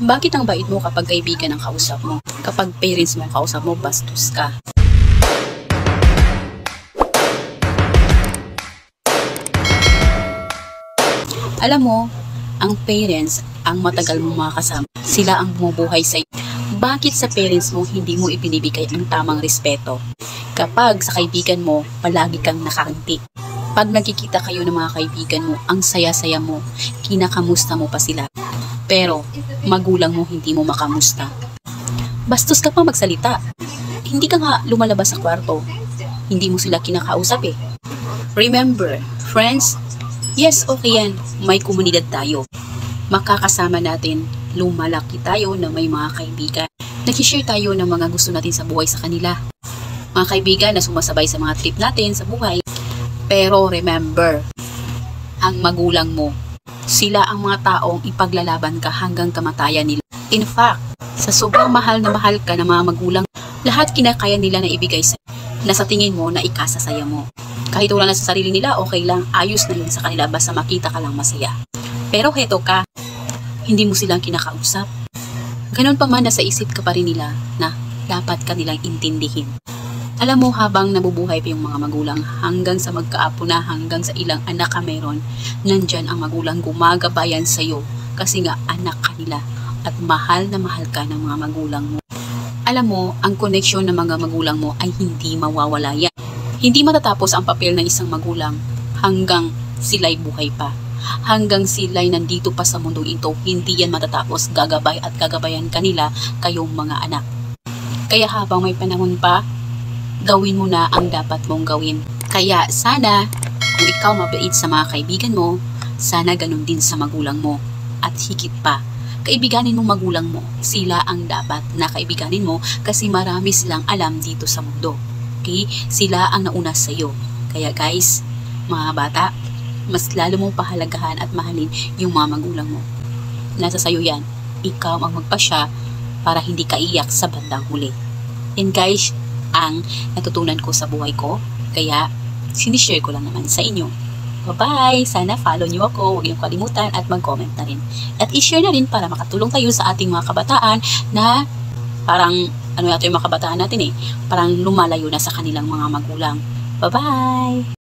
Bakit ang bait mo kapag kaibigan ang kausap mo? Kapag parents mo ang kausap mo, bastos ka. Alam mo, ang parents, ang matagal mong makakasama, sila ang bumubuhay sa iyo. Bakit sa parents mo hindi mo ibinibigay ang tamang respeto? Kapag sa kaibigan mo, palagi kang nakangiti. Pag nagkikita kayo ng mga kaibigan mo, ang saya-saya mo, kinakamusta mo pa sila. Pero, magulang mo hindi mo makamusta. Bastos ka pa magsalita. Hindi ka nga lumalabas sa kwarto. Hindi mo sila kinakausap eh. Remember, friends, yes, okay yan. May komunidad tayo. Makakasama natin, lumalaki tayo na may mga kaibigan. Nag-share tayo ng mga gusto natin sa buhay sa kanila. Mga kaibigan na sumasabay sa mga trip natin sa buhay. Pero remember, ang magulang mo, sila ang mga taong ipaglalaban ka hanggang kamatayan nila. In fact, sa sobrang mahal na mahal ka ng mga magulang, lahat kinakaya nila na ibigay sa na sa tingin mo na ikasasaya mo. Kahit wala na sa sarili nila, okay lang, ayos na yun sa kanila basta makita ka lang masaya. Pero heto ka, hindi mo silang kinakausap. Ganon pa man nasa isip ka pa rin nila na dapat ka nilang intindihin. Alam mo, habang nabubuhay pa yung mga magulang hanggang sa magkaapo na, hanggang sa ilang anak ka meron, nandyan ang magulang gumagabayan sa'yo kasi nga anak ka nila at mahal na mahal ka ng mga magulang mo. Alam mo, ang koneksyon ng mga magulang mo ay hindi mawawala yan. Hindi matatapos ang papel ng isang magulang hanggang sila'y buhay pa. Hanggang sila'y nandito pa sa mundong ito, hindi yan matatapos. Gagabay at gagabayan kanila kayong mga anak. Kaya habang may panahon pa, gawin mo na ang dapat mong gawin. Kaya sana, kung ikaw mabait sa mga kaibigan mo, sana ganun din sa magulang mo. At higit pa, kaibiganin mong magulang mo. Sila ang dapat na kaibiganin mo kasi marami silang alam dito sa mundo. Okay? Sila ang nauna sa iyo. Kaya guys, mga bata, mas lalo mong pahalagahan at mahalin yung mga magulang mo. Nasa sayo yan. Ikaw ang magpasya para hindi ka iyak sa bandang huli. And guys, ang natutunan ko sa buhay ko, kaya sinishare ko lang naman sa inyo. Bye-bye! Sana follow nyo ako, huwag niyong kalimutan at mag-comment na rin. At i-share na rin para makatulong tayo sa ating mga kabataan na parang, ano yata yung mga kabataan natin parang lumalayo na sa kanilang mga magulang. Bye-bye!